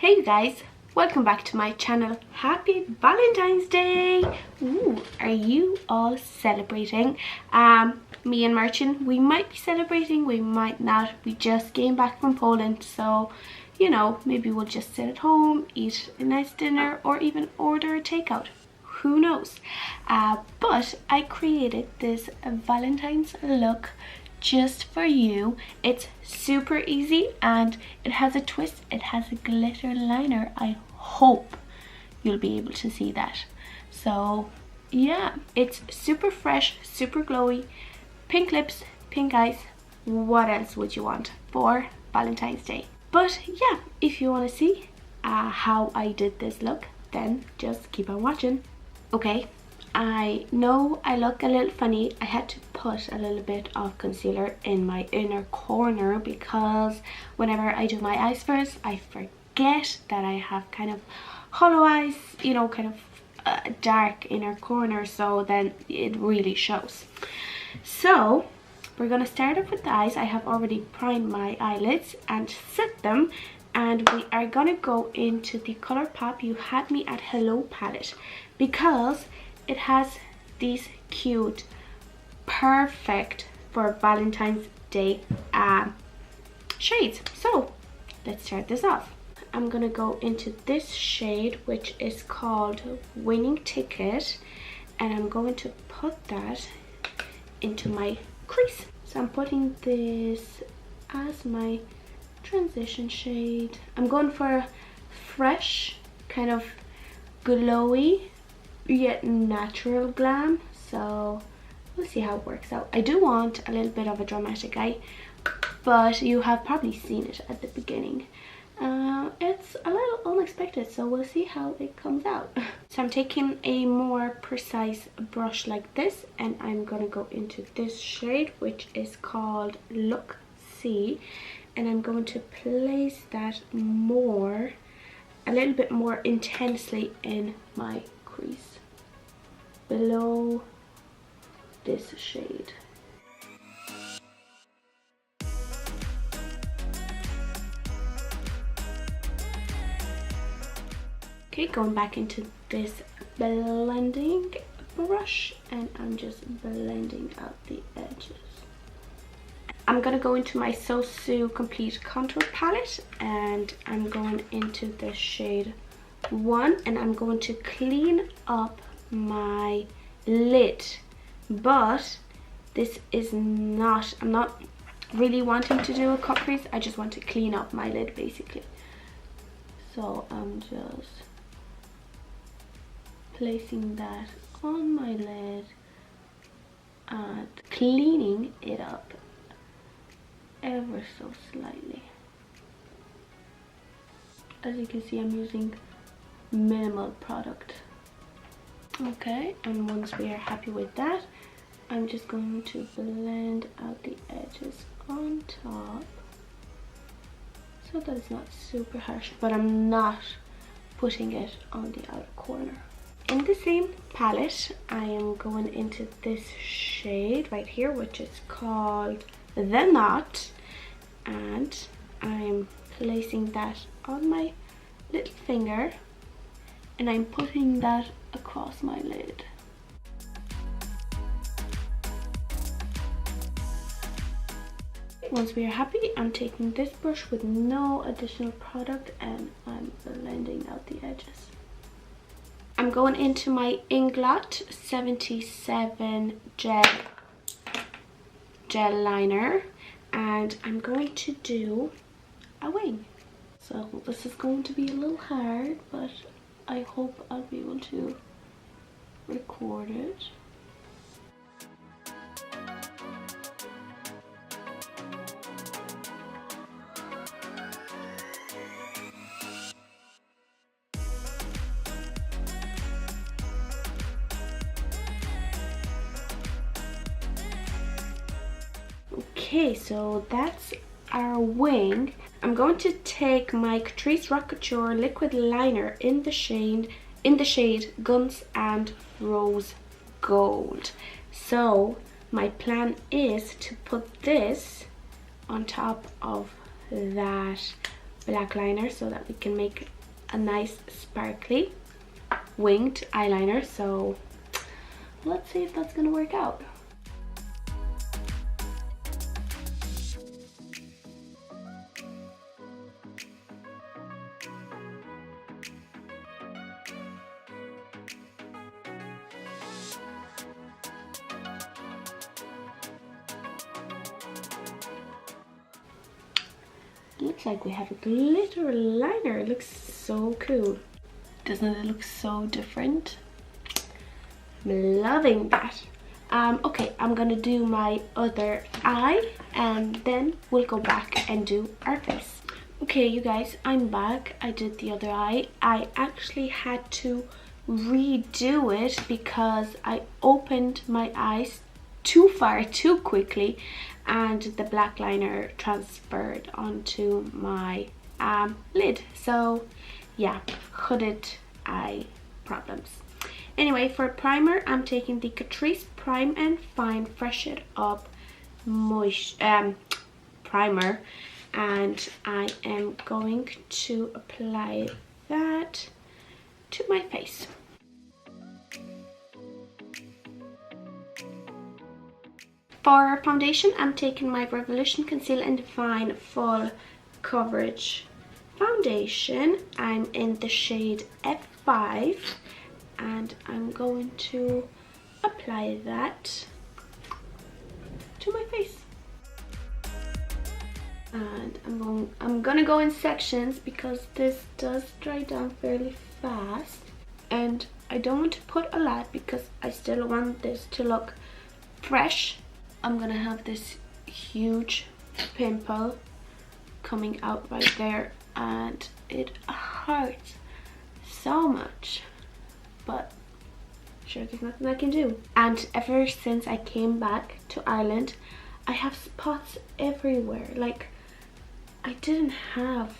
Hey you guys, welcome back to my channel. Happy Valentine's Day! Ooh, are you all celebrating? Me and Martin, we might be celebrating, we might not. We just came back from Poland, so you know, maybe we'll just sit at home, eat a nice dinner, or even order a takeout. Who knows? But I created this Valentine's look just for you. It's super easy and it has a twist. It has a glitter liner. I hope you'll be able to see that. So yeah, it's super fresh, super glowy, pink lips, pink eyes. What else would you want for Valentine's Day? But yeah, if you want to see how I did this look, then just keep on watching. Okay, I know I look a little funny. I had to put a little bit of concealer in my inner corner because whenever I do my eyes first, I forget that I have kind of hollow eyes, you know, kind of a dark inner corner, so then it really shows. So we're gonna start off with the eyes. I have already primed my eyelids and set them, and we are gonna go into the ColourPop You Had Me at Hello palette because it has these cute, perfect for Valentine's Day shades. So let's start this off. I'm gonna go into this shade, which is called Winning Ticket, and I'm going to put that into my crease. So I'm putting this as my transition shade. I'm going for a fresh, kind of glowy yet natural glam, so we'll see how it works out. I do want a little bit of a dramatic eye, but you have probably seen it at the beginning. It's a little unexpected, so we'll see how it comes out. So I'm taking a more precise brush like this, and I'm gonna go into this shade, which is called Look See, and I'm going to place that a little bit more intensely in my crease below this shade. Okay, going back into this blending brush, and I'm just blending out the edges. I'm gonna go into my So Sue Complete Contour Palette, and I'm going into the shade 1, and I'm going to clean up my lid. But this is not, I'm not really wanting to do a cut crease, I just want to clean up my lid basically. So I'm just placing that on my lid and cleaning it up ever so slightly. As you can see, I'm using minimal product. Okay, and once we are happy with that, I'm just going to blend out the edges on top so that it's not super harsh, but I'm not putting it on the outer corner. In the same palette, I am going into this shade right here, which is called The Knot, and I'm placing that on my little finger, and I'm putting that across my lid. Once we are happy, I'm taking this brush with no additional product and I'm blending out the edges. I'm going into my Inglot 77 gel liner, and I'm going to do a wing. So this is going to be a little hard, but I hope I'll be able to record it. Okay, so that's our wing. I'm going to take my Catrice Rock Couture liquid liner in the shade Guns and Rose Gold. So my plan is to put this on top of that black liner so that we can make a nice sparkly winged eyeliner, so let's see if that's gonna work out. Looks like we have a glitter liner. It looks so cool. Doesn't it look so different? I'm loving that. Okay, I'm gonna do my other eye and then we'll go back and do our face. Okay, you guys, I'm back. I did the other eye. I actually had to redo it because I opened my eyes too far too quickly and the black liner transferred onto my lid. So yeah, hooded eye problems. Anyway, for primer, I'm taking the Catrice Prime and Fine Fresh It Up primer, and I am going to apply that to my face. For foundation, I'm taking my Revolution Conceal and Define Full Coverage Foundation. I'm in the shade F5 and I'm going to apply that to my face. And I'm gonna go in sections because this does dry down fairly fast, and I don't want to put a lot because I still want this to look fresh. I'm gonna have this huge pimple coming out right there and it hurts so much, but sure, there's nothing I can do. And ever since I came back to Ireland, I have spots everywhere. Like, I didn't have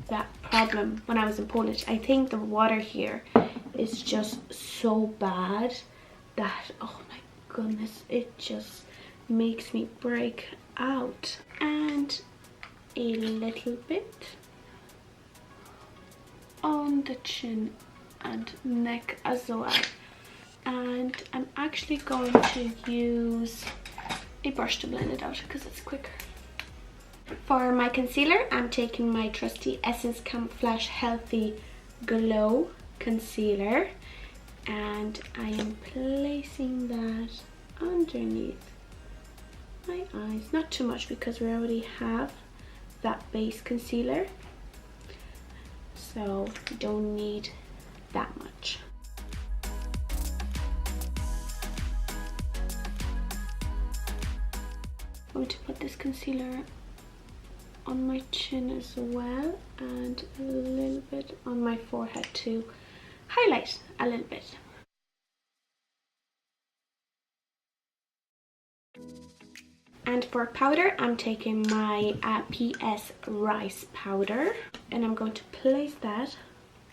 that problem when I was in Poland. I think the water here is just so bad that, oh my goodness, it just makes me break out. And a little bit on the chin and neck as well. And I'm actually going to use a brush to blend it out because it's quicker. For my concealer, I'm taking my trusty Essence Camouflage Healthy Glow Concealer, and I am placing that underneath my eyes. Not too much because we already have that base concealer, so we don't need that much. I'm going to put this concealer on my chin as well and a little bit on my forehead to highlight a little bit. And for powder, I'm taking my PS Rice powder and I'm going to place that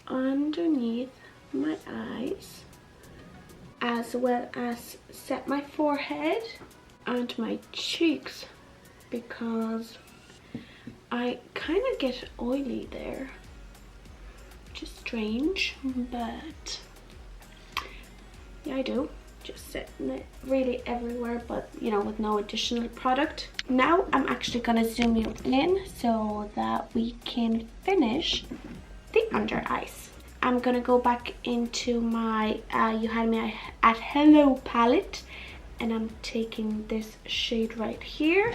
underneath my eyes, as well as set my forehead and my cheeks because I kind of get oily there, which is strange, but yeah, I do. Just setting it really everywhere, but you know, with no additional product. Now I'm actually gonna zoom you in so that we can finish the under eyes. I'm gonna go back into my You Had Me at Hello palette, and I'm taking this shade right here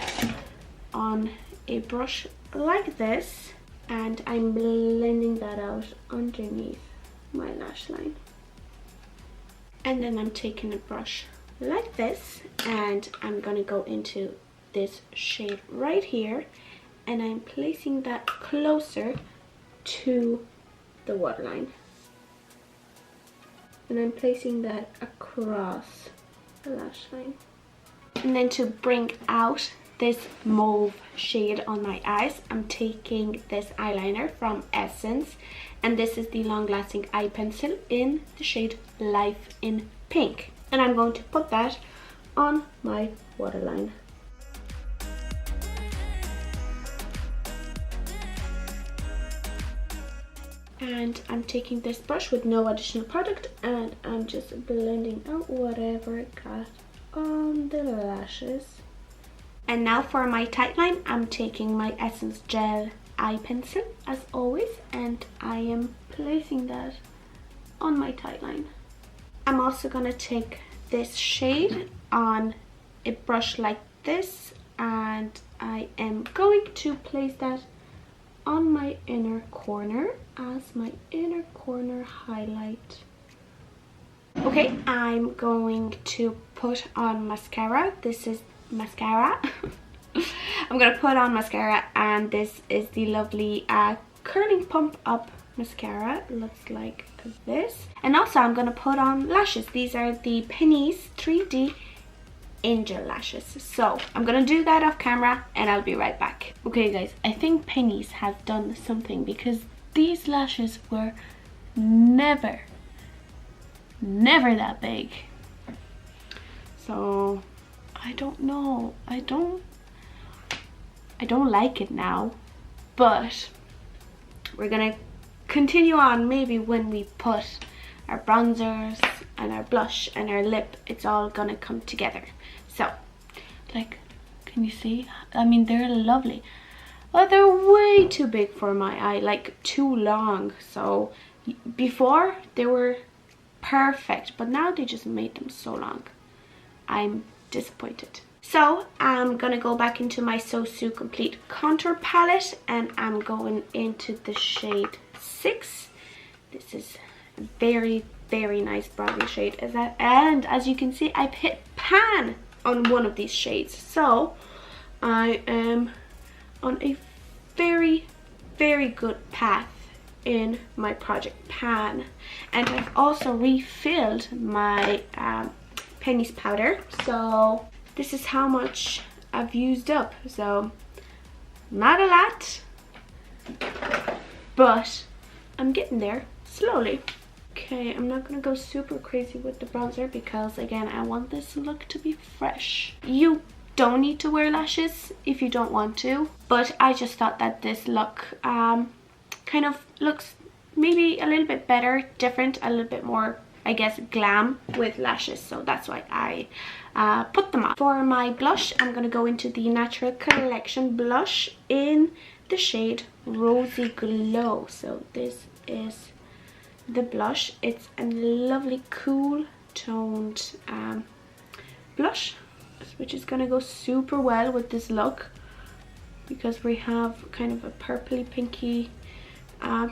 on a brush like this, and I'm blending that out underneath my lash line. And then I'm taking a brush like this and I'm gonna go into this shade right here, and I'm placing that closer to the waterline, and I'm placing that across the lash line. And then to bring out this mauve shade on my eyes, I'm taking this eyeliner from Essence, and this is the long lasting eye pencil in the shade Life in Pink, and I'm going to put that on my waterline. And I'm taking this brush with no additional product and I'm just blending out whatever I got on the lashes. And now for my tightline, I'm taking my Essence Gel eye pencil as always, and I am placing that on my tightline. I'm also going to take this shade on a brush like this, and I am going to place that on my inner corner as my inner corner highlight. Okay, I'm going to put on mascara. This is mascara. I'm gonna put on mascara, and this is the lovely curling pump up mascara. It looks like this. And also I'm gonna put on lashes. These are the Penny's 3D Angel lashes. So I'm gonna do that off camera and I'll be right back. Okay guys, I think Penny's has done something, because these lashes were never that big. So I don't know, I don't like it now, but we're gonna continue on. Maybe when we put our bronzers and our blush and our lip, it's all gonna come together. So, like, can you see? I mean, they're lovely. Well, they're way too big for my eye, like too long. So before they were perfect, but now they just made them so long. I'm disappointed. So I'm gonna go back into my So Sue Complete Contour Palette, and I'm going into the shade 6. This is a very nice brownie shade, and as you can see, I've hit pan on one of these shades. So I am on a very good path in my project pan, and I've also refilled my Penny's powder. So this is how much I've used up. So not a lot, but I'm getting there slowly. Okay, I'm not gonna go super crazy with the bronzer, because again, I want this look to be fresh. You don't need to wear lashes if you don't want to, but I just thought that this look kind of looks maybe a little bit better, different, a little bit more, I guess, glam with lashes. So that's why I put them on. For my blush, I'm going to go into the Natural Collection blush in the shade Rosy Glow. So this is the blush. It's a lovely cool toned blush, which is going to go super well with this look, because we have kind of a purpley pinky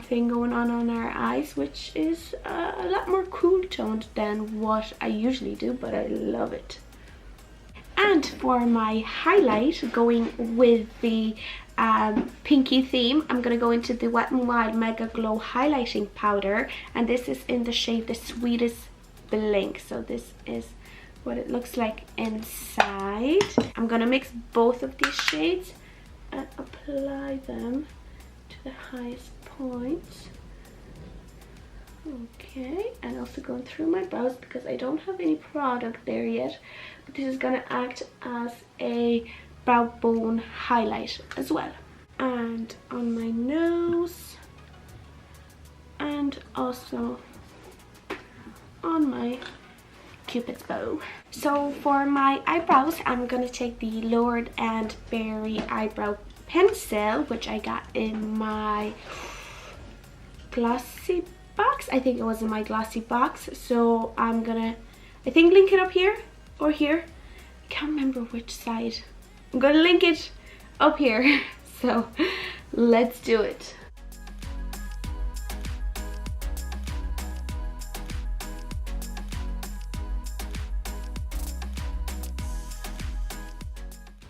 thing going on our eyes, which is a lot more cool toned than what I usually do, but I love it. And for my highlight, going with the pinky theme, I'm going to go into the Wet n Wild Mega Glow Highlighting Powder, and this is in the shade The Sweetest Blink. So this is what it looks like inside. I'm going to mix both of these shades and apply them to the highest points. Okay, and also going through my brows, because I don't have any product there yet, but this is going to act as a brow bone highlight as well. And on my nose, and also on my Cupid's bow. So for my eyebrows, I'm going to take the Lord and Berry eyebrow pencil, which I got in my glossy box. I think it was in my glossy box. So I'm gonna, I think, link it up here or here. I can't remember which side. I'm gonna link it up here. So let's do it.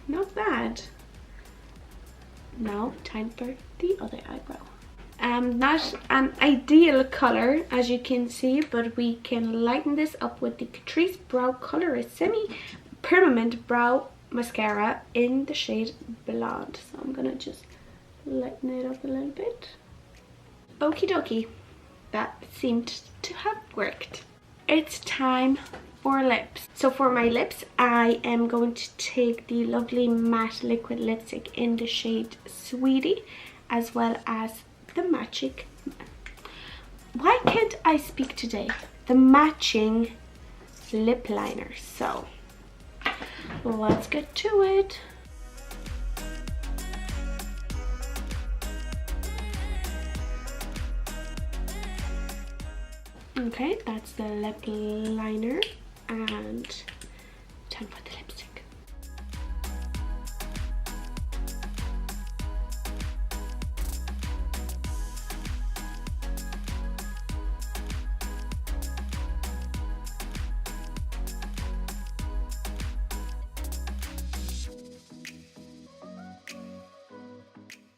Not bad. Now time for the other eyebrow. Not an ideal color, as you can see, but we can lighten this up with the Catrice Brow Colorist Semi Permanent Brow Mascara in the shade Blonde. So I'm gonna just lighten it up a little bit. Okie dokie, that seemed to have worked. It's time for lips. So for my lips, I am going to take the lovely matte liquid lipstick in the shade Sweetie, as well as the why can't I speak today? The matching lip liner. So let's get to it. Okay, that's the lip liner, and time for the lipstick.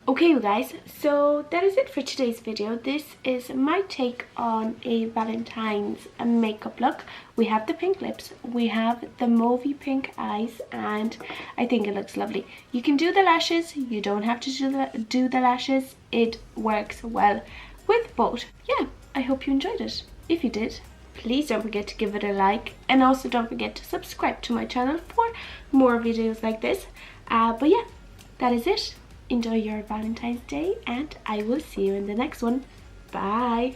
Okay, you guys, so that is it for today's video. This is my take on a Valentine's makeup look. We have the pink lips, we have the mauvey pink eyes, and I think it looks lovely. You can do the lashes, you don't have to do the lashes. It works well with both. Yeah, I hope you enjoyed it. If you did, please don't forget to give it a like, and also don't forget to subscribe to my channel for more videos like this. But yeah, that is it. Enjoy your Valentine's Day, and I will see you in the next one. Bye!